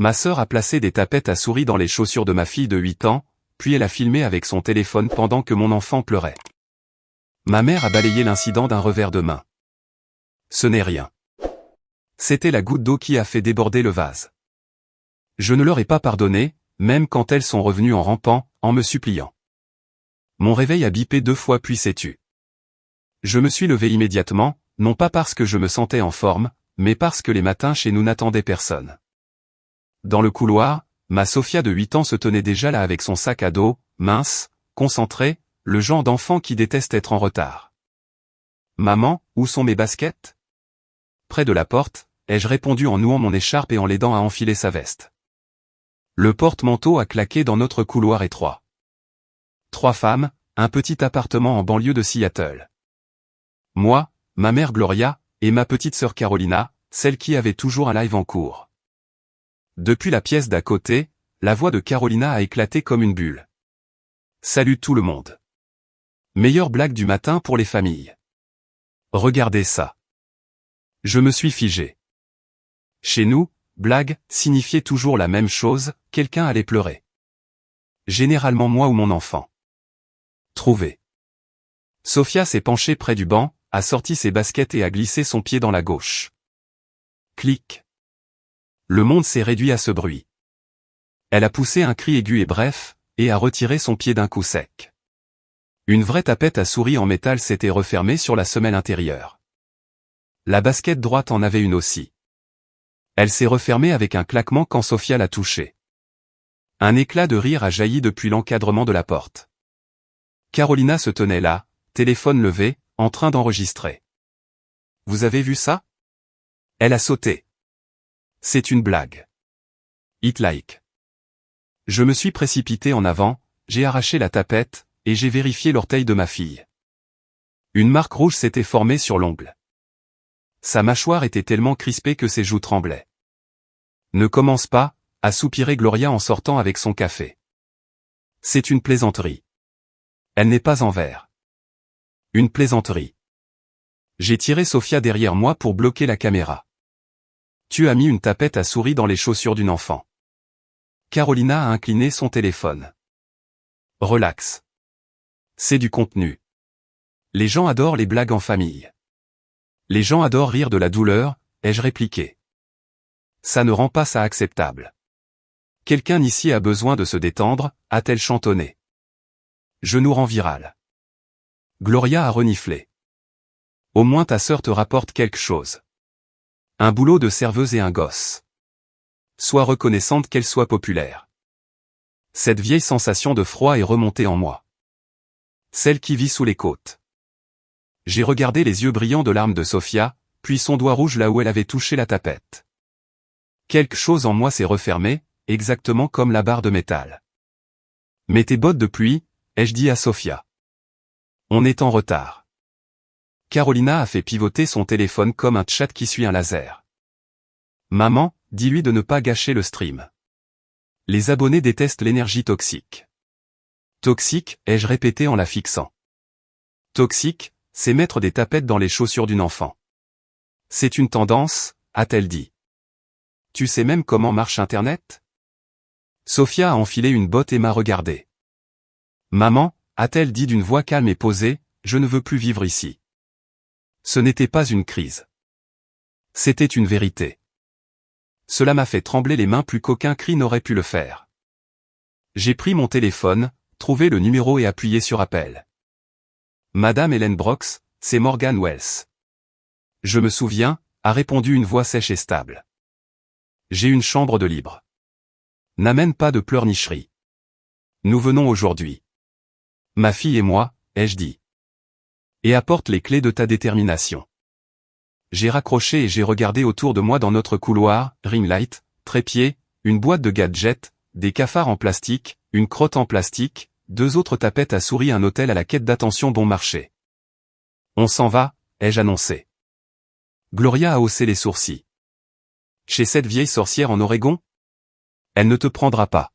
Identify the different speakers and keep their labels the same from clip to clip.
Speaker 1: Ma sœur a placé des tapettes à souris dans les chaussures de ma fille de 8 ans, puis elle a filmé avec son téléphone pendant que mon enfant pleurait. Ma mère a balayé l'incident d'un revers de main. Ce n'est rien. C'était la goutte d'eau qui a fait déborder le vase. Je ne leur ai pas pardonné, même quand elles sont revenues en rampant, en me suppliant. Mon réveil a bipé 2 fois puis s'est tu. Je me suis levé immédiatement, non pas parce que je me sentais en forme, mais parce que les matins chez nous n'attendaient personne. Dans le couloir, ma Sophia de 8 ans se tenait déjà là avec son sac à dos, mince, concentré, le genre d'enfant qui déteste être en retard. « Maman, où sont mes baskets ?» Près de la porte, ai-je répondu en nouant mon écharpe et en l'aidant à enfiler sa veste. Le porte-manteau a claqué dans notre couloir étroit. 3 femmes, un petit appartement en banlieue de Seattle. Moi, ma mère Gloria, et ma petite sœur Carolina, celle qui avait toujours un live en cours. Depuis la pièce d'à côté, la voix de Carolina a éclaté comme une bulle. Salut tout le monde. Meilleure blague du matin pour les familles. Regardez ça. Je me suis figé. Chez nous, blague signifiait toujours la même chose, quelqu'un allait pleurer. Généralement moi ou mon enfant. Trouvé. Sophia s'est penchée près du banc, a sorti ses baskets et a glissé son pied dans la gauche. Clic. Le monde s'est réduit à ce bruit. Elle a poussé un cri aigu et bref, et a retiré son pied d'un coup sec. Une vraie tapette à souris en métal s'était refermée sur la semelle intérieure. La basket droite en avait une aussi. Elle s'est refermée avec un claquement quand Sophia l'a touchée. Un éclat de rire a jailli depuis l'encadrement de la porte. Carolina se tenait là, téléphone levé, en train d'enregistrer. Vous avez vu ça? Elle a sauté. C'est une blague. Hit like. Je me suis précipité en avant, j'ai arraché la tapette, et j'ai vérifié l'orteil de ma fille. Une marque rouge s'était formée sur l'ongle. Sa mâchoire était tellement crispée que ses joues tremblaient. Ne commence pas, a soupiré Gloria en sortant avec son café. C'est une plaisanterie. Elle n'est pas en verre. Une plaisanterie. J'ai tiré Sophia derrière moi pour bloquer la caméra. Tu as mis une tapette à souris dans les chaussures d'une enfant. Carolina a incliné son téléphone. Relax. C'est du contenu. Les gens adorent les blagues en famille. Les gens adorent rire de la douleur, ai-je répliqué. Ça ne rend pas ça acceptable. Quelqu'un ici a besoin de se détendre, a-t-elle chantonné. Je nous rends viral. Gloria a reniflé. Au moins ta sœur te rapporte quelque chose. Un boulot de serveuse et un gosse. Sois reconnaissante qu'elle soit populaire. Cette vieille sensation de froid est remontée en moi. Celle qui vit sous les côtes. J'ai regardé les yeux brillants de larmes de Sophia, puis son doigt rouge là où elle avait touché la tapette. Quelque chose en moi s'est refermé, exactement comme la barre de métal. Mets tes bottes de pluie, ai-je dit à Sophia. On est en retard. Carolina a fait pivoter son téléphone comme un tchat qui suit un laser. Maman, dis-lui de ne pas gâcher le stream. Les abonnés détestent l'énergie toxique. Toxique, ai-je répété en la fixant. Toxique, c'est mettre des tapettes dans les chaussures d'une enfant. C'est une tendance, a-t-elle dit. Tu sais même comment marche Internet? Sophia a enfilé une botte et m'a regardé. Maman, a-t-elle dit d'une voix calme et posée, je ne veux plus vivre ici. Ce n'était pas une crise. C'était une vérité. Cela m'a fait trembler les mains plus qu'aucun cri n'aurait pu le faire. J'ai pris mon téléphone, trouvé le numéro et appuyé sur appel. Madame Hélène Brox, c'est Morgan Wells. Je me souviens, a répondu une voix sèche et stable. J'ai une chambre de libre. N'amène pas de pleurnicherie. Nous venons aujourd'hui. Ma fille et moi, ai-je dit. Et apporte les clés de ta détermination. J'ai raccroché et j'ai regardé autour de moi dans notre couloir, ring light, trépied, une boîte de gadgets, des cafards en plastique, une crotte en plastique, 2 autres tapettes à souris, un hôtel à la quête d'attention bon marché. On s'en va, ai-je annoncé. Gloria a haussé les sourcils. Chez cette vieille sorcière en Oregon? Elle ne te prendra pas.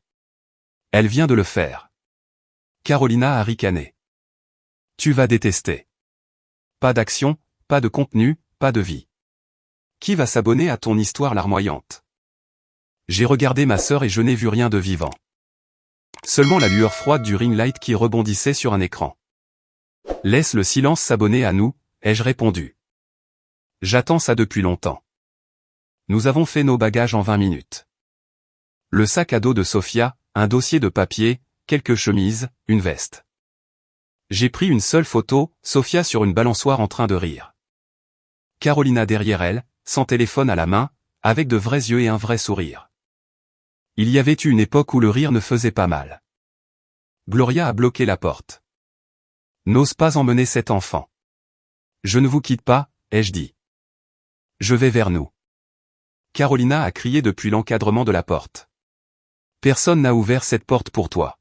Speaker 1: Elle vient de le faire. Carolina a ricané. Tu vas détester. Pas d'action, pas de contenu, pas de vie. Qui va s'abonner à ton histoire larmoyante? J'ai regardé ma sœur et je n'ai vu rien de vivant. Seulement la lueur froide du ring light qui rebondissait sur un écran. Laisse le silence s'abonner à nous, ai-je répondu. J'attends ça depuis longtemps. Nous avons fait nos bagages en 20 minutes. Le sac à dos de Sophia, un dossier de papier, quelques chemises, une veste. J'ai pris une seule photo, Sophia sur une balançoire en train de rire. Carolina derrière elle, sans téléphone à la main, avec de vrais yeux et un vrai sourire. Il y avait eu une époque où le rire ne faisait pas mal. Gloria a bloqué la porte. N'ose pas emmener cet enfant. Je ne vous quitte pas, ai-je dit. Je vais vers nous. Carolina a crié depuis l'encadrement de la porte. Personne n'a ouvert cette porte pour toi.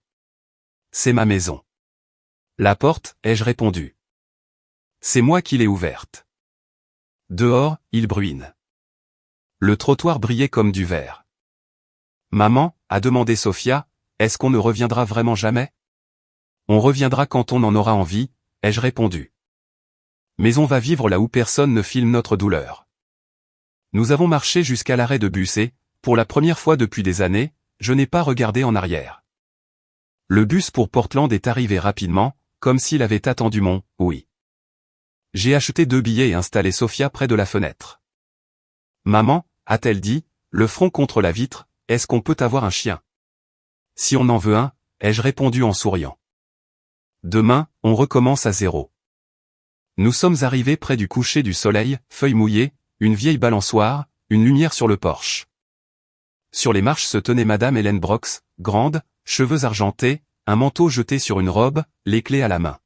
Speaker 1: C'est ma maison. La porte, ai-je répondu. C'est moi qui l'ai ouverte. Dehors, il bruine. Le trottoir brillait comme du verre. Maman, a demandé Sophia, est-ce qu'on ne reviendra vraiment jamais? On reviendra quand on en aura envie, ai-je répondu. Mais on va vivre là où personne ne filme notre douleur. Nous avons marché jusqu'à l'arrêt de bus et, pour la première fois depuis des années, je n'ai pas regardé en arrière. Le bus pour Portland est arrivé rapidement, comme s'il avait attendu mon « oui ». J'ai acheté 2 billets et installé Sophia près de la fenêtre. Maman, a-t-elle dit, le front contre la vitre, est-ce qu'on peut avoir un chien? Si on en veut un, ai-je répondu en souriant. Demain, on recommence à zéro. Nous sommes arrivés près du coucher du soleil, feuilles mouillées, une vieille balançoire, une lumière sur le porche. Sur les marches se tenait Madame Hélène Brox, grande, cheveux argentés, un manteau jeté sur une robe, les clés à la main.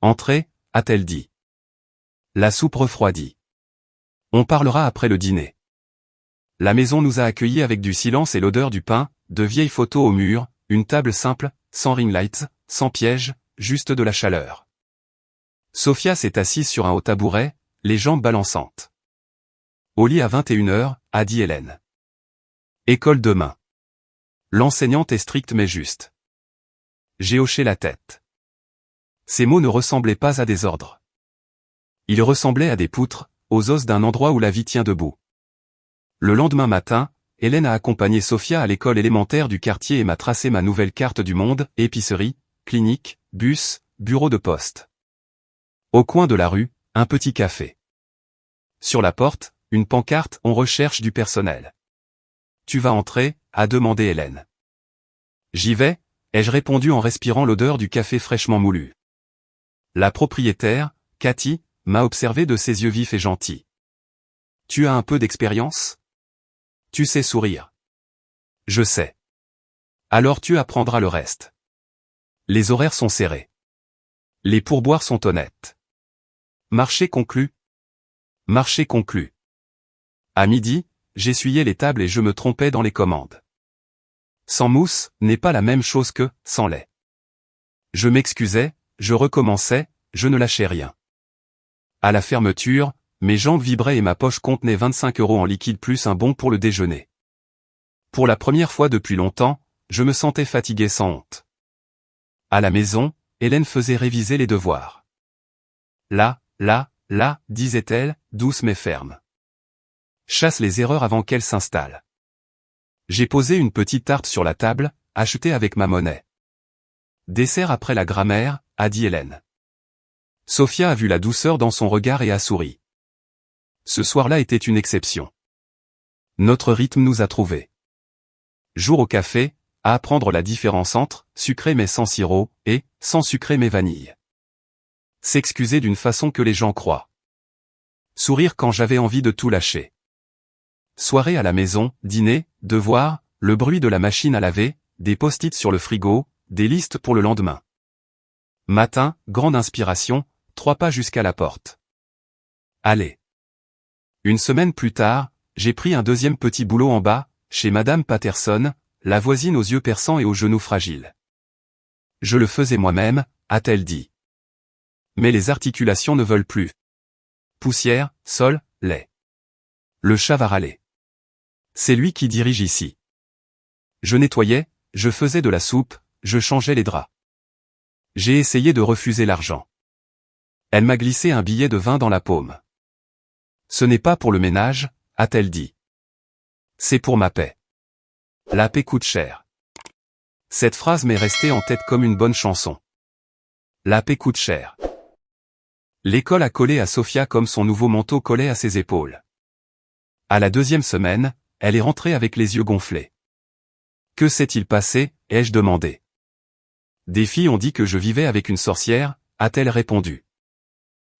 Speaker 1: Entrez, a-t-elle dit. La soupe refroidit. On parlera après le dîner. La maison nous a accueillis avec du silence et l'odeur du pain, de vieilles photos au mur, une table simple, sans ring lights, sans piège, juste de la chaleur. Sophia s'est assise sur un haut tabouret, les jambes balançantes. Au lit à 21h, a dit Hélène. École demain. L'enseignante est stricte mais juste. J'ai hoché la tête. Ces mots ne ressemblaient pas à des ordres. Ils ressemblaient à des poutres, aux os d'un endroit où la vie tient debout. Le lendemain matin, Hélène a accompagné Sophia à l'école élémentaire du quartier et m'a tracé ma nouvelle carte du monde, épicerie, clinique, bus, bureau de poste. Au coin de la rue, un petit café. Sur la porte, une pancarte « On recherche du personnel ». Tu vas entrer, a demandé Hélène. J'y vais, ai-je répondu en respirant l'odeur du café fraîchement moulu. La propriétaire, Cathy, m'a observé de ses yeux vifs et gentils. Tu as un peu d'expérience? Tu sais sourire. Je sais. Alors tu apprendras le reste. Les horaires sont serrés. Les pourboires sont honnêtes. Marché conclu. Marché conclu. À midi, j'essuyais les tables et je me trompais dans les commandes. Sans mousse n'est pas la même chose que sans lait. Je m'excusais, je recommençais, je ne lâchais rien. À la fermeture, mes jambes vibraient et ma poche contenait 25 € en liquide plus un bon pour le déjeuner. Pour la première fois depuis longtemps, je me sentais fatigué sans honte. À la maison, Hélène faisait réviser les devoirs. Là, disait-elle, douce mais ferme. Chasse les erreurs avant qu'elles s'installent. J'ai posé une petite tarte sur la table, achetée avec ma monnaie. Dessert après la grammaire, a dit Hélène. Sophia a vu la douceur dans son regard et a souri. Ce soir-là était une exception. Notre rythme nous a trouvés. Jour au café, à apprendre la différence entre sucré mais sans sirop et sans sucré mais vanille. S'excuser d'une façon que les gens croient. Sourire quand j'avais envie de tout lâcher. Soirée à la maison, dîner, devoir, le bruit de la machine à laver, des post-it sur le frigo, des listes pour le lendemain. Matin, grande inspiration, 3 pas jusqu'à la porte. Allez. Une semaine plus tard, j'ai pris un deuxième petit boulot en bas, chez Madame Patterson, la voisine aux yeux perçants et aux genoux fragiles. Je le faisais moi-même, a-t-elle dit. Mais les articulations ne veulent plus. Poussière, sol, lait. Le chat va râler. C'est lui qui dirige ici. Je nettoyais, je faisais de la soupe, je changeais les draps. J'ai essayé de refuser l'argent. Elle m'a glissé un billet de 20 dans la paume. Ce n'est pas pour le ménage, a-t-elle dit. C'est pour ma paix. La paix coûte cher. Cette phrase m'est restée en tête comme une bonne chanson. La paix coûte cher. L'école a collé à Sofia comme son nouveau manteau collait à ses épaules. À la 2e semaine, elle est rentrée avec les yeux gonflés. Que s'est-il passé, ai-je demandé. Des filles ont dit que je vivais avec une sorcière, a-t-elle répondu.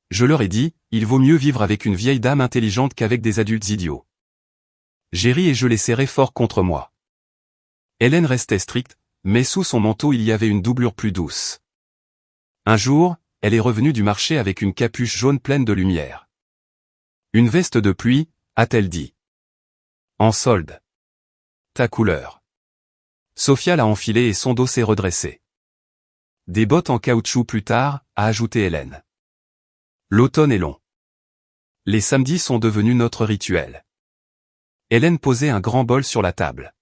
Speaker 1: Je leur ai dit, il vaut mieux vivre avec une vieille dame intelligente qu'avec des adultes idiots. J'ai ri et je l'ai serré fort contre moi. Hélène restait stricte, mais sous son manteau il y avait une doublure plus douce. Un jour, elle est revenue du marché avec une capuche jaune pleine de lumière. Une veste de pluie, a-t-elle dit. En solde. Ta couleur. Sofia l'a enfilée et son dos s'est redressé. Des bottes en caoutchouc plus tard, a ajouté Hélène. L'automne est long. Les samedis sont devenus notre rituel. Hélène posait un grand bol sur la table.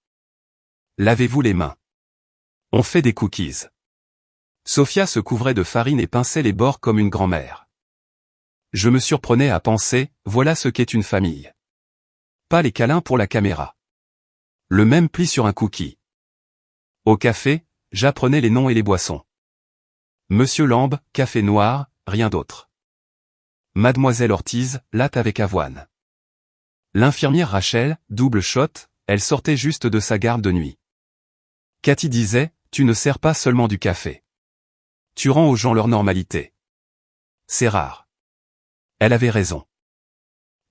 Speaker 1: Lavez-vous les mains. On fait des cookies. Sofia se couvrait de farine et pinçait les bords comme une grand-mère. Je me surprenais à penser, voilà ce qu'est une famille. Pas les câlins pour la caméra. Le même pli sur un cookie. Au café, j'apprenais les noms et les boissons. Monsieur Lambe, café noir, rien d'autre. Mademoiselle Ortiz, latte avec avoine. L'infirmière Rachel, double shot, elle sortait juste de sa garde de nuit. Cathy disait, tu ne sers pas seulement du café. Tu rends aux gens leur normalité. C'est rare. Elle avait raison.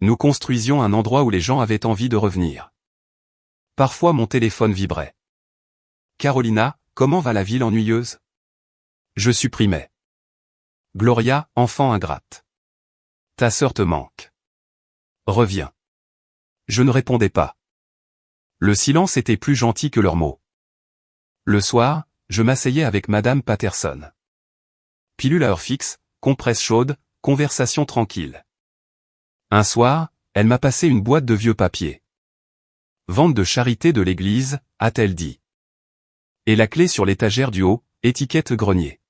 Speaker 1: Nous construisions un endroit où les gens avaient envie de revenir. Parfois mon téléphone vibrait. Carolina, comment va la ville ennuyeuse? Je supprimais. Gloria, enfant ingrate. Ta sœur te manque. Reviens. Je ne répondais pas. Le silence était plus gentil que leurs mots. Le soir, je m'asseyais avec Madame Patterson. Pilule à heure fixe, compresse chaude, conversation tranquille. Un soir, elle m'a passé une boîte de vieux papiers. Vente de charité de l'église, a-t-elle dit. Et la clé sur l'étagère du haut, étiquette grenier.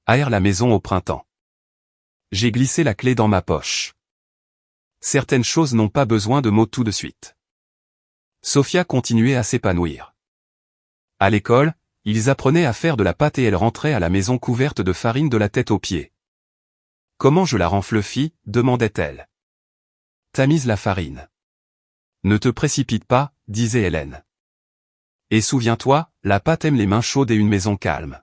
Speaker 1: Aère la maison au printemps. J'ai glissé la clé dans ma poche. Certaines choses n'ont pas besoin de mots tout de suite. Sofia continuait à s'épanouir. À l'école, ils apprenaient à faire de la pâte et elle rentrait à la maison couverte de farine de la tête aux pieds. Comment je la rends fluffy, demandait-elle. Tamise la farine. Ne te précipite pas, disait Hélène. Et souviens-toi, la pâte aime les mains chaudes et une maison calme.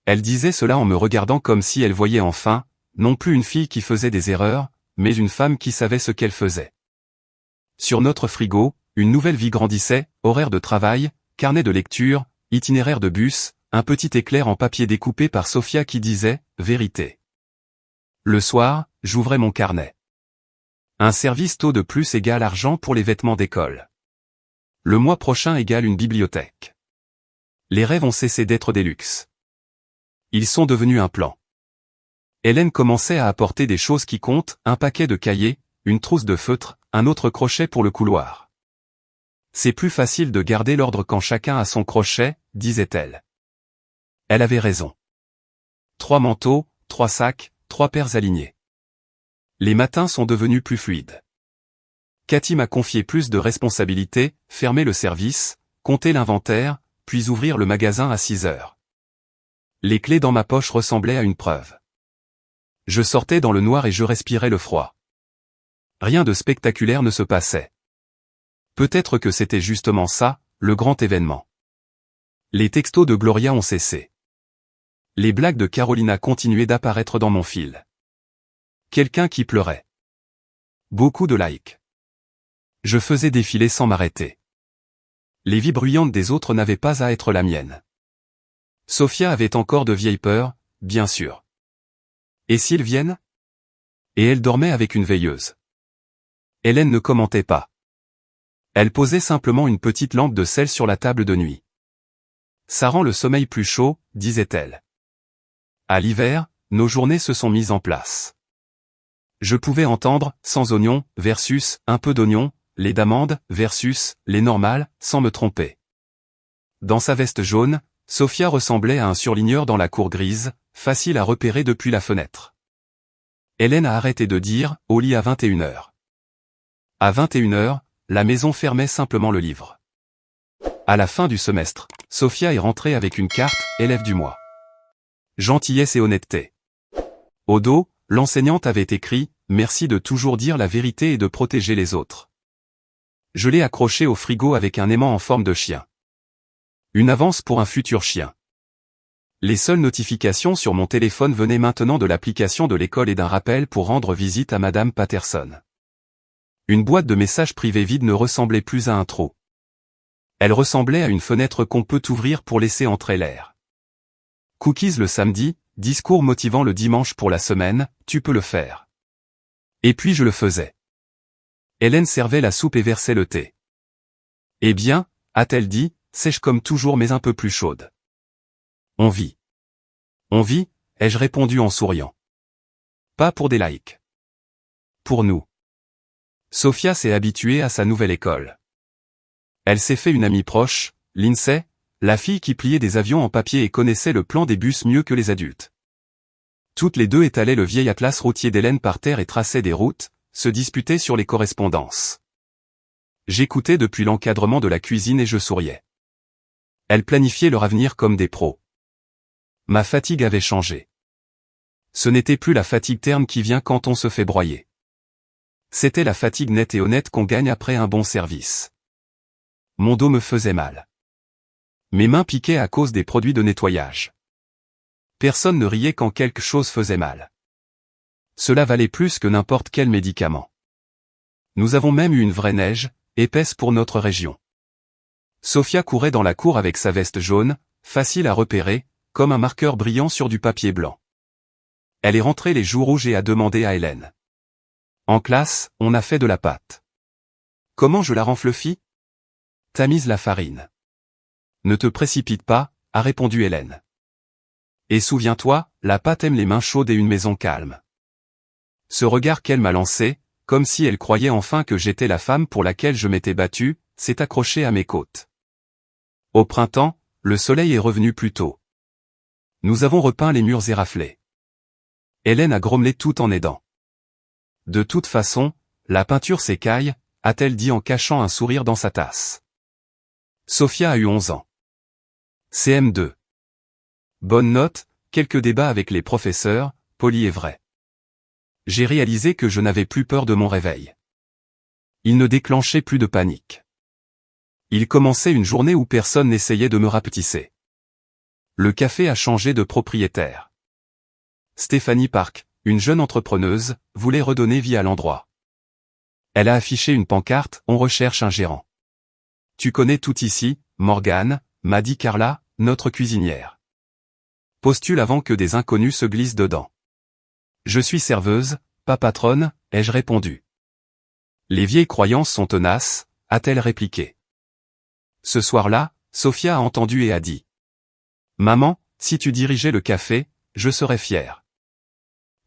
Speaker 1: Elle disait cela en me regardant comme si elle voyait enfin, non plus une fille qui faisait des erreurs, mais une femme qui savait ce qu'elle faisait. Sur notre frigo, une nouvelle vie grandissait, horaire de travail, carnet de lecture, itinéraire de bus, un petit éclair en papier découpé par Sofia qui disait « Vérité ». Le soir, j'ouvrais mon carnet. Un service taux de plus égale argent pour les vêtements d'école. Le mois prochain égale une bibliothèque. Les rêves ont cessé d'être des luxes. Ils sont devenus un plan. Hélène commençait à apporter des choses qui comptent, un paquet de cahiers, une trousse de feutre, un autre crochet pour le couloir. C'est plus facile de garder l'ordre quand chacun a son crochet, disait-elle. Elle avait raison. 3 manteaux, 3 sacs, 3 paires alignées. Les matins sont devenus plus fluides. Cathy m'a confié plus de responsabilités, fermer le service, compter l'inventaire, puis ouvrir le magasin à 6 heures. Les clés dans ma poche ressemblaient à une preuve. Je sortais dans le noir et je respirais le froid. Rien de spectaculaire ne se passait. Peut-être que c'était justement ça, le grand événement. Les textos de Gloria ont cessé. Les blagues de Carolina continuaient d'apparaître dans mon fil. Quelqu'un qui pleurait. Beaucoup de likes. Je faisais défiler sans m'arrêter. Les vies bruyantes des autres n'avaient pas à être la mienne. Sofia avait encore de vieilles peurs, bien sûr. Et s'ils viennent? Et elle dormait avec une veilleuse. Hélène ne commentait pas. Elle posait simplement une petite lampe de sel sur la table de nuit. Ça rend le sommeil plus chaud, disait-elle. À l'hiver, nos journées se sont mises en place. Je pouvais entendre, sans oignon, versus, un peu d'oignon, lait d'amande, versus, lait normal, sans me tromper. Dans sa veste jaune, Sofia ressemblait à un surligneur dans la cour grise, facile à repérer depuis la fenêtre. Hélène a arrêté de dire « au lit à 21 heures ». À 21 heures, la maison fermait simplement le livre. À la fin du semestre, Sophia est rentrée avec une carte « Élève du mois ». Gentillesse et honnêteté. Au dos, l'enseignante avait écrit « Merci de toujours dire la vérité et de protéger les autres ». Je l'ai accrochée au frigo avec un aimant en forme de chien. Une avance pour un futur chien. Les seules notifications sur mon téléphone venaient maintenant de l'application de l'école et d'un rappel pour rendre visite à Madame Patterson. Une boîte de messages privés vide ne ressemblait plus à un trou. Elle ressemblait à une fenêtre qu'on peut ouvrir pour laisser entrer l'air. Cookies le samedi, discours motivant le dimanche pour la semaine, tu peux le faire. Et puis je le faisais. Hélène servait la soupe et versait le thé. Eh bien, a-t-elle dit, sèche comme toujours mais un peu plus chaude. On vit. On vit, ai-je répondu en souriant. Pas pour des likes. Pour nous. Sophia s'est habituée à sa nouvelle école. Elle s'est fait une amie proche, Lindsay, la fille qui pliait des avions en papier et connaissait le plan des bus mieux que les adultes. Toutes les deux étalaient le vieil atlas routier d'Hélène par terre et traçaient des routes, se disputaient sur les correspondances. J'écoutais depuis l'encadrement de la cuisine et je souriais. Elles planifiaient leur avenir comme des pros. Ma fatigue avait changé. Ce n'était plus la fatigue terne qui vient quand on se fait broyer. C'était la fatigue nette et honnête qu'on gagne après un bon service. Mon dos me faisait mal. Mes mains piquaient à cause des produits de nettoyage. Personne ne riait quand quelque chose faisait mal. Cela valait plus que n'importe quel médicament. Nous avons même eu une vraie neige, épaisse pour notre région. Sophia courait dans la cour avec sa veste jaune, facile à repérer, comme un marqueur brillant sur du papier blanc. Elle est rentrée les joues rouges et a demandé à Hélène. En classe, on a fait de la pâte. Comment je la renfleufie ? Tamise la farine. Ne te précipite pas, a répondu Hélène. Et souviens-toi, la pâte aime les mains chaudes et une maison calme. Ce regard qu'elle m'a lancé, comme si elle croyait enfin que j'étais la femme pour laquelle je m'étais battu, s'est accroché à mes côtes. Au printemps, le soleil est revenu plus tôt. Nous avons repeint les murs éraflés. Hélène a grommelé tout en aidant. De toute façon, la peinture s'écaille, a-t-elle dit en cachant un sourire dans sa tasse. Sophia a eu 11 ans. CM2. Bonne note, quelques débats avec les professeurs, poli et vrai. J'ai réalisé que je n'avais plus peur de mon réveil. Il ne déclenchait plus de panique. Il commençait une journée où personne n'essayait de me rapetisser. Le café a changé de propriétaire. Stéphanie Park, une jeune entrepreneuse, voulait redonner vie à l'endroit. Elle a affiché une pancarte « On recherche un gérant ». Tu connais tout ici, Morgane, m'a dit Carla, notre cuisinière. Postule avant que des inconnus se glissent dedans. Je suis serveuse, pas patronne, ai-je répondu. Les vieilles croyances sont tenaces, a-t-elle répliqué. Ce soir-là, Sophia a entendu et a dit. Maman, si tu dirigeais le café, je serais fière.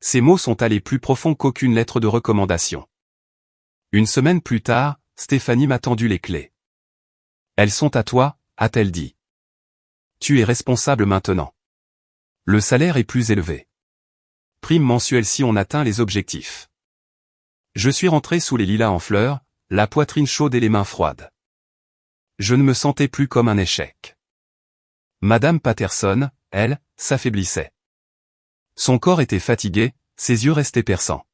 Speaker 1: Ces mots sont allés plus profond qu'aucune lettre de recommandation. Une semaine plus tard, Stéphanie m'a tendu les clés. Elles sont à toi, a-t-elle dit. Tu es responsable maintenant. Le salaire est plus élevé. Prime mensuelle si on atteint les objectifs. Je suis rentré sous les lilas en fleurs, la poitrine chaude et les mains froides. Je ne me sentais plus comme un échec. Madame Patterson, elle, s'affaiblissait. Son corps était fatigué, ses yeux restaient perçants.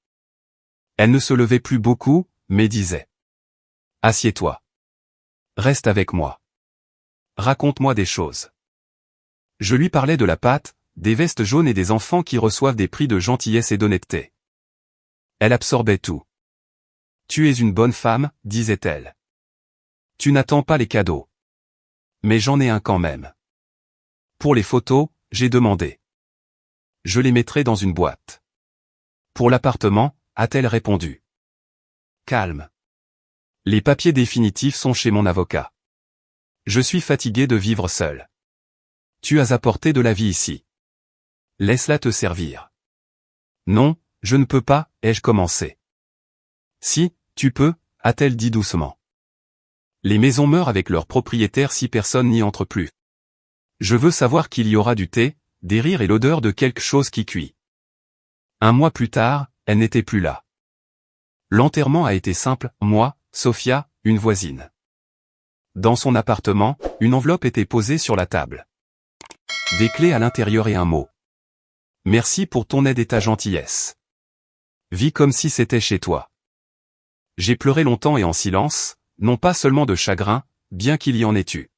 Speaker 1: Elle ne se levait plus beaucoup, mais disait. Assieds-toi. Reste avec moi. Raconte-moi des choses. Je lui parlais de la pâte, des vestes jaunes et des enfants qui reçoivent des prix de gentillesse et d'honnêteté. Elle absorbait tout. Tu es une bonne femme, disait-elle. Tu n'attends pas les cadeaux. Mais j'en ai un quand même. Pour les photos, j'ai demandé. Je les mettrai dans une boîte. Pour l'appartement, a-t-elle répondu. Calme. Les papiers définitifs sont chez mon avocat. Je suis fatigué de vivre seul. Tu as apporté de la vie ici. Laisse-la te servir. Non, je ne peux pas, ai-je commencé. Si, tu peux, a-t-elle dit doucement. Les maisons meurent avec leurs propriétaires si personne n'y entre plus. Je veux savoir qu'il y aura du thé, des rires et l'odeur de quelque chose qui cuit. Un mois plus tard, elle n'était plus là. L'enterrement a été simple, moi, Sophia, une voisine. Dans son appartement, Une enveloppe était posée sur la table. Des clés à l'intérieur et un mot. Merci pour ton aide et ta gentillesse. Vis comme si c'était chez toi. J'ai pleuré longtemps et en silence, non pas seulement de chagrin, bien qu'il y en ait eu,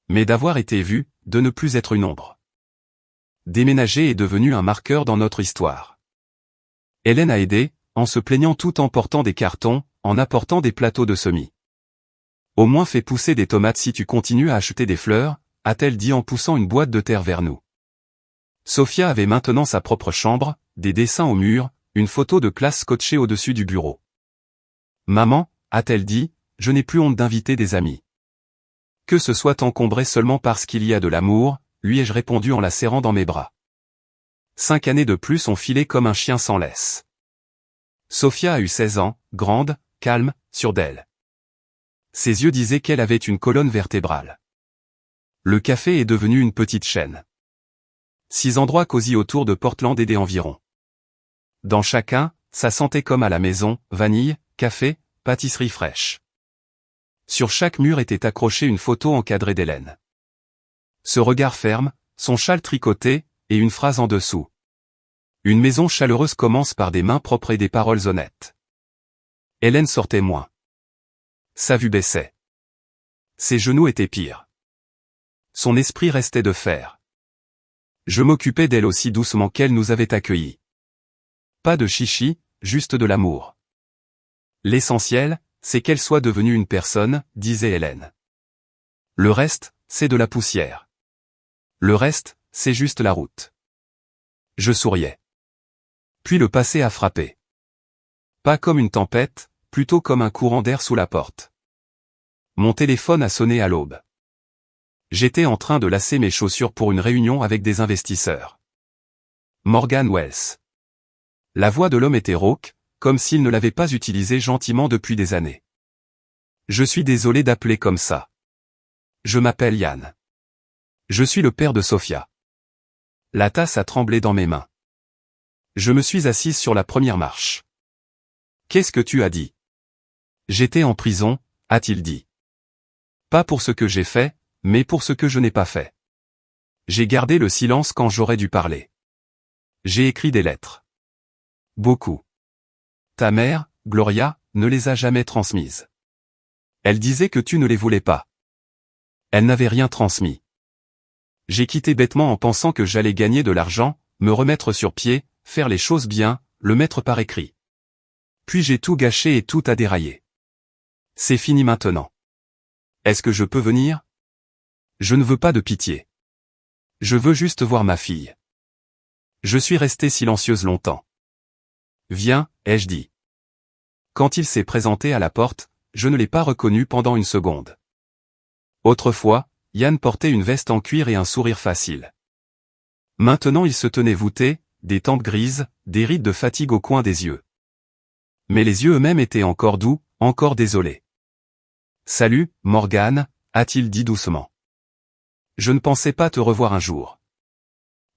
Speaker 1: mais d'avoir été vu, de ne plus être une ombre. Déménager est devenu un marqueur dans notre histoire. Hélène a aidé, en se plaignant tout en portant des cartons, en apportant des plateaux de semis. Au moins fais pousser des tomates si tu continues à acheter des fleurs, a-t-elle dit en poussant une boîte de terre vers nous. Sophia avait maintenant sa propre chambre, des dessins au mur, une photo de classe scotchée au-dessus du bureau. Maman, a-t-elle dit, je n'ai plus honte d'inviter des amis. Que ce soit encombré seulement parce qu'il y a de l'amour, lui ai-je répondu en la serrant dans mes bras. 5 années de plus ont filé comme un chien sans laisse. Sophia a eu 16 ans, grande, calme, sûre d'elle. Ses yeux disaient qu'elle avait une colonne vertébrale. Le café est devenu une petite chaîne. 6 endroits cosy autour de Portland et des environs. Dans chacun, ça sentait comme à la maison, vanille, café, pâtisserie fraîche. Sur chaque mur était accrochée une photo encadrée d'Hélène. Ce regard ferme, son châle tricoté, et une phrase en dessous. Une maison chaleureuse commence par des mains propres et des paroles honnêtes. Hélène sortait moins. Sa vue baissait. Ses genoux étaient pires. Son esprit restait de fer. Je m'occupais d'elle aussi doucement qu'elle nous avait accueillis. Pas de chichi, juste de l'amour. L'essentiel, c'est qu'elle soit devenue une personne, disait Hélène. Le reste, c'est de la poussière. Le reste, c'est juste la route. Je souriais. Puis le passé a frappé. Pas comme une tempête, plutôt comme un courant d'air sous la porte. Mon téléphone a sonné à l'aube. J'étais en train de lasser mes chaussures pour une réunion avec des investisseurs. Morgan Wells. La voix de l'homme était rauque, comme s'il ne l'avait pas utilisée gentiment depuis des années. Je suis désolé d'appeler comme ça. Je m'appelle Yann. Je suis le père de Sophia. La tasse a tremblé dans mes mains. Je me suis assise sur la première marche. Qu'est-ce que tu as dit? J'étais en prison, a-t-il dit. Pas pour ce que j'ai fait, mais pour ce que je n'ai pas fait. J'ai gardé le silence quand j'aurais dû parler. J'ai écrit des lettres. Beaucoup. Ta mère, Gloria, ne les a jamais transmises. Elle disait que tu ne les voulais pas. Elle n'avait rien transmis. J'ai quitté bêtement en pensant que j'allais gagner de l'argent, me remettre sur pied, faire les choses bien, le mettre par écrit. Puis j'ai tout gâché et tout a déraillé. C'est fini maintenant. Est-ce que je peux venir? Je ne veux pas de pitié. Je veux juste voir ma fille. Je suis restée silencieuse longtemps. Viens, ai-je dit. Quand il s'est présenté à la porte, je ne l'ai pas reconnu pendant une seconde. Autrefois, Yann portait une veste en cuir et un sourire facile. Maintenant il se tenait voûté, des tempes grises, des rides de fatigue au coin des yeux. Mais les yeux eux-mêmes étaient encore doux, encore désolés. Salut, Morgan, a-t-il dit doucement. Je ne pensais pas te revoir un jour.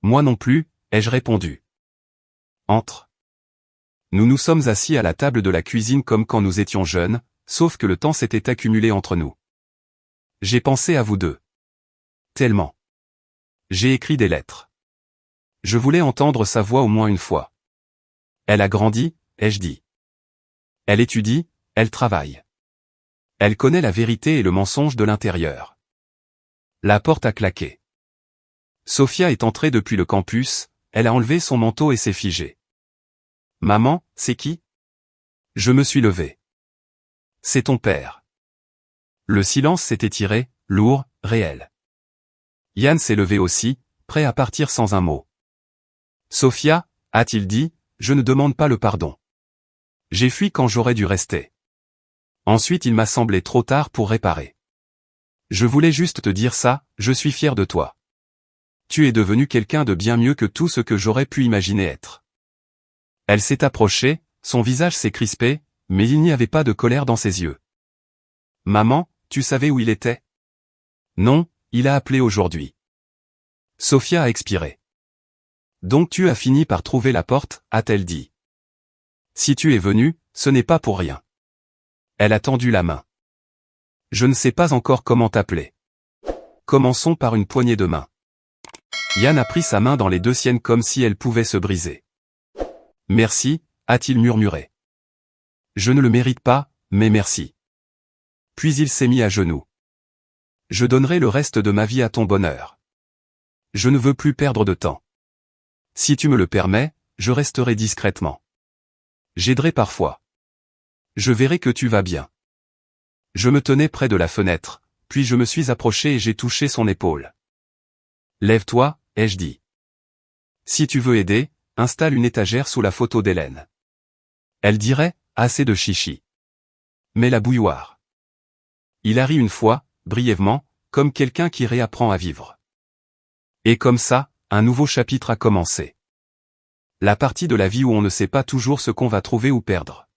Speaker 1: Moi non plus, ai-je répondu. Entre. Nous nous sommes assis à la table de la cuisine comme quand nous étions jeunes, sauf que le temps s'était accumulé entre nous. J'ai pensé à vous deux. Tellement. J'ai écrit des lettres. Je voulais entendre sa voix au moins une fois. Elle a grandi, ai-je dit. Elle étudie, elle travaille. Elle connaît la vérité et le mensonge de l'intérieur. La porte a claqué. Sophia est entrée depuis le campus, elle a enlevé son manteau et s'est figée. Maman, c'est qui? Je me suis levé. C'est ton père. Le silence s'est étiré, lourd, réel. Yann s'est levé aussi, prêt à partir sans un mot. Sophia, a-t-il dit, je ne demande pas le pardon. J'ai fui quand j'aurais dû rester. Ensuite il m'a semblé trop tard pour réparer. Je voulais juste te dire ça, je suis fier de toi. Tu es devenu quelqu'un de bien mieux que tout ce que j'aurais pu imaginer être. Elle s'est approchée, son visage s'est crispé, mais il n'y avait pas de colère dans ses yeux. Maman, tu savais où il était? Non, il a appelé aujourd'hui. Sophia a expiré. Donc tu as fini par trouver la porte, a-t-elle dit. Si tu es venu, ce n'est pas pour rien. Elle a tendu la main. Je ne sais pas encore comment t'appeler. Commençons par une poignée de main. Yann a pris sa main dans les deux siennes comme si elle pouvait se briser. Merci, a-t-il murmuré. Je ne le mérite pas, mais merci. Puis il s'est mis à genoux. Je donnerai le reste de ma vie à ton bonheur. Je ne veux plus perdre de temps. Si tu me le permets, je resterai discrètement. J'aiderai parfois. Je verrai que tu vas bien. Je me tenais près de la fenêtre, puis je me suis approché et j'ai touché son épaule. Lève-toi, ai-je dit. Si tu veux aider, installe une étagère sous la photo d'Hélène. Elle dirait, assez de chichi. Mets la bouilloire. Il a ri une fois, brièvement, comme quelqu'un qui réapprend à vivre. Et comme ça, un nouveau chapitre a commencé. La partie de la vie où on ne sait pas toujours ce qu'on va trouver ou perdre.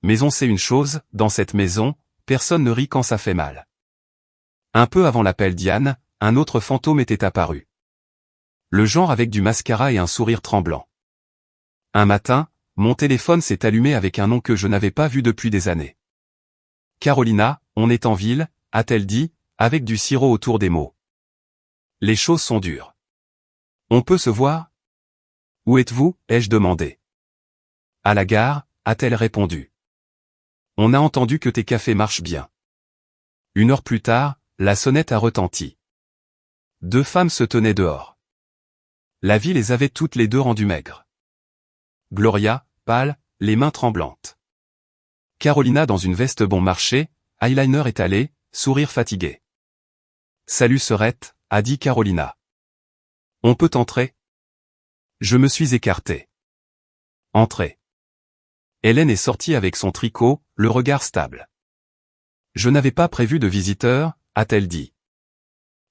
Speaker 1: Mais on sait une chose, dans cette maison, personne ne rit quand ça fait mal. Un peu avant l'appel d'Yann, un autre fantôme était apparu. Le genre avec du mascara et un sourire tremblant. Un matin, mon téléphone s'est allumé avec un nom que je n'avais pas vu depuis des années. Carolina, on est en ville, a-t-elle dit, avec du sirop autour des mots. Les choses sont dures. On peut se voir? Où êtes-vous, ai-je demandé. À la gare, a-t-elle répondu. On a entendu que tes cafés marchent bien. 1 heure plus tard, la sonnette a retenti. 2 femmes se tenaient dehors. La vie les avait toutes les deux rendues maigres. Gloria, pâle, les mains tremblantes. Carolina dans une veste bon marché, eyeliner étalé, sourire fatigué. Salut sœurette, a dit Carolina. On peut entrer? Je me suis écarté. Entrez. Hélène est sortie avec son tricot, le regard stable. Je n'avais pas prévu de visiteurs, a-t-elle dit.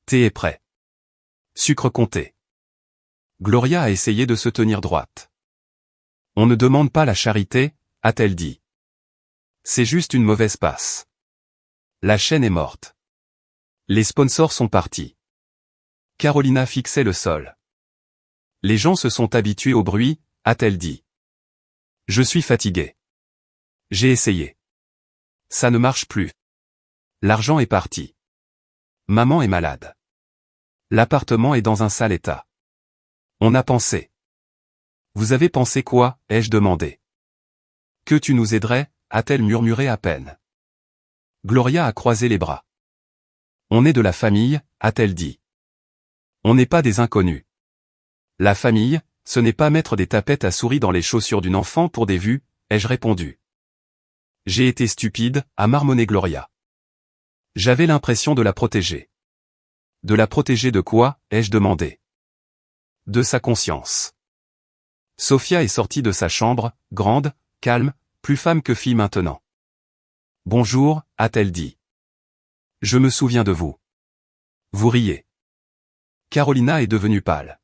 Speaker 1: Thé est prêt. Sucre compté. Gloria a essayé de se tenir droite. On ne demande pas la charité, a-t-elle dit. C'est juste une mauvaise passe. La chaîne est morte. Les sponsors sont partis. Carolina fixait le sol. Les gens se sont habitués au bruit, a-t-elle dit. Je suis fatigué. J'ai essayé. Ça ne marche plus. L'argent est parti. Maman est malade. L'appartement est dans un sale état. On a pensé. Vous avez pensé quoi, ai-je demandé. Que tu nous aiderais, a-t-elle murmuré à peine. Gloria a croisé les bras. On est de la famille, a-t-elle dit. On n'est pas des inconnus. La famille, ce n'est pas mettre des tapettes à souris dans les chaussures d'une enfant pour des vues, ai-je répondu. J'ai été stupide, a marmonné Gloria. J'avais l'impression de la protéger. De la protéger de quoi, ai-je demandé. De sa conscience. Sophia est sortie de sa chambre, grande, calme, plus femme que fille maintenant. Bonjour, a-t-elle dit. Je me souviens de vous. Vous riez. Carolina est devenue pâle.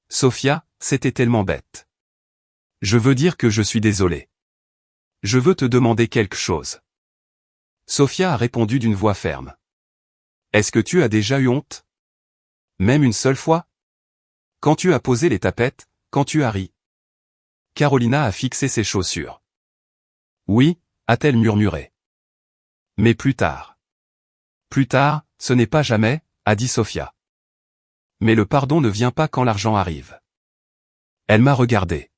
Speaker 1: Sophia, c'était tellement bête. Je veux dire que je suis désolé. Je veux te demander quelque chose. Sophia a répondu d'une voix ferme. Est-ce que tu as déjà eu honte? Même une seule fois? Quand tu as posé les tapettes, quand tu as ri. Carolina a fixé ses chaussures. Oui, a-t-elle murmuré. Mais plus tard. Plus tard, ce n'est pas jamais, a dit Sophia. Mais le pardon ne vient pas quand l'argent arrive. Elle m'a regardé.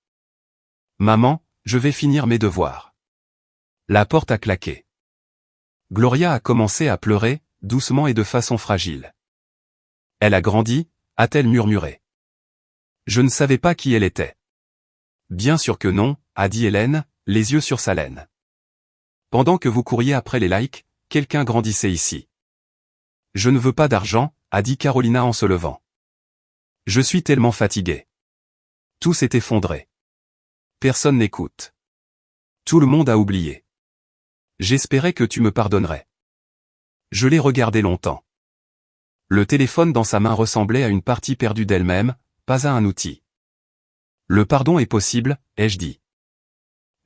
Speaker 1: Maman, je vais finir mes devoirs. La porte a claqué. Gloria a commencé à pleurer, doucement et de façon fragile. Elle a grandi, a-t-elle murmuré. Je ne savais pas qui elle était. Bien sûr que non, a dit Hélène, les yeux sur sa laine. Pendant que vous couriez après les likes, quelqu'un grandissait ici. Je ne veux pas d'argent, a dit Carolina en se levant. Je suis tellement fatiguée. Tout s'est effondré. Personne n'écoute. Tout le monde a oublié. J'espérais que tu me pardonnerais. Je l'ai regardé longtemps. Le téléphone dans sa main ressemblait à une partie perdue d'elle-même, pas à un outil. Le pardon est possible, ai-je dit.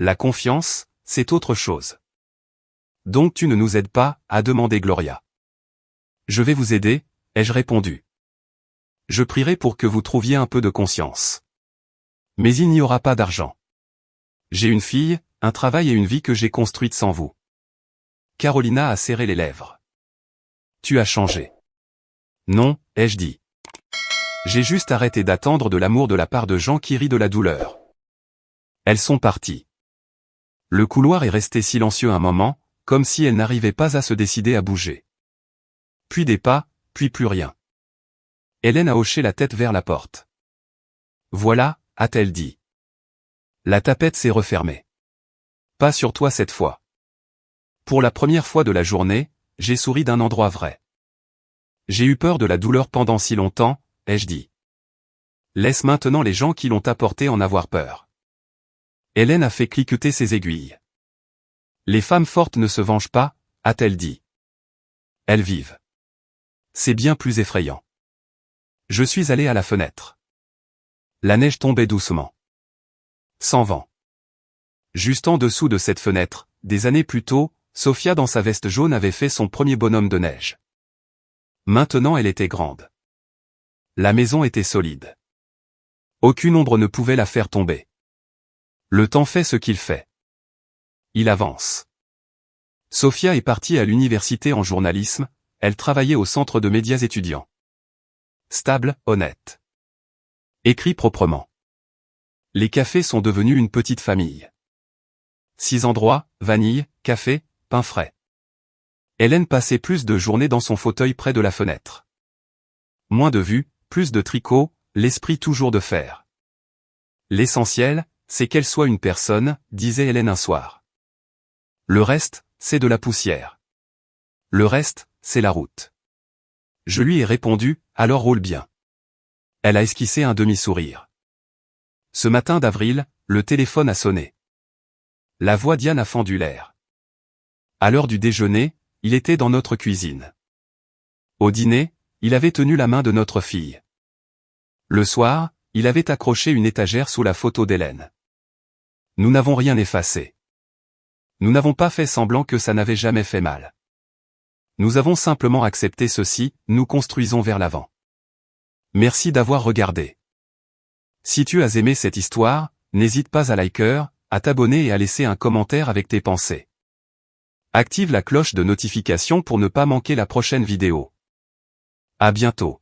Speaker 1: La confiance, c'est autre chose. Donc tu ne nous aides pas, a demandé Gloria. Je vais vous aider, ai-je répondu. Je prierai pour que vous trouviez un peu de conscience. Mais il n'y aura pas d'argent. J'ai une fille, un travail et une vie que j'ai construite sans vous. Carolina a serré les lèvres. Tu as changé. Non, ai-je dit. J'ai juste arrêté d'attendre de l'amour de la part de gens qui rient de la douleur. Elles sont parties. Le couloir est resté silencieux un moment, comme si elles n'arrivaient pas à se décider à bouger. Puis des pas, puis plus rien. Hélène a hoché la tête vers la porte. Voilà, a-t-elle dit. La tapette s'est refermée. Pas sur toi cette fois. Pour la première fois de la journée, j'ai souri d'un endroit vrai. J'ai eu peur de la douleur pendant si longtemps, ai-je dit. Laisse maintenant les gens qui l'ont apporté en avoir peur. Hélène a fait cliqueter ses aiguilles. Les femmes fortes ne se vengent pas, a-t-elle dit. Elles vivent. C'est bien plus effrayant. Je suis allé à la fenêtre. La neige tombait doucement. Sans vent. Juste en dessous de cette fenêtre, des années plus tôt, Sophia dans sa veste jaune avait fait son premier bonhomme de neige. Maintenant elle était grande. La maison était solide. Aucune ombre ne pouvait la faire tomber. Le temps fait ce qu'il fait. Il avance. Sophia est partie à l'université en journalisme, elle travaillait au centre de médias étudiants. Stable, honnête. Écrit proprement. Les cafés sont devenus une petite famille. 6 endroits, vanille, café, pain frais. Hélène passait plus de journées dans son fauteuil près de la fenêtre. Moins de vues, plus de tricot, l'esprit toujours de fer. L'essentiel, c'est qu'elle soit une personne, disait Hélène un soir. Le reste, c'est de la poussière. Le reste, c'est la route. Je lui ai répondu, alors roule bien. Elle a esquissé un demi-sourire. Ce matin d'avril, le téléphone a sonné. La voix d'Yann a fendu l'air. À l'heure du déjeuner, il était dans notre cuisine. Au dîner, il avait tenu la main de notre fille. Le soir, il avait accroché une étagère sous la photo d'Hélène. Nous n'avons rien effacé. Nous n'avons pas fait semblant que ça n'avait jamais fait mal. Nous avons simplement accepté ceci, nous construisons vers l'avant. Merci d'avoir regardé. Si tu as aimé cette histoire, n'hésite pas à liker, à t'abonner et à laisser un commentaire avec tes pensées. Active la cloche de notification pour ne pas manquer la prochaine vidéo. À bientôt.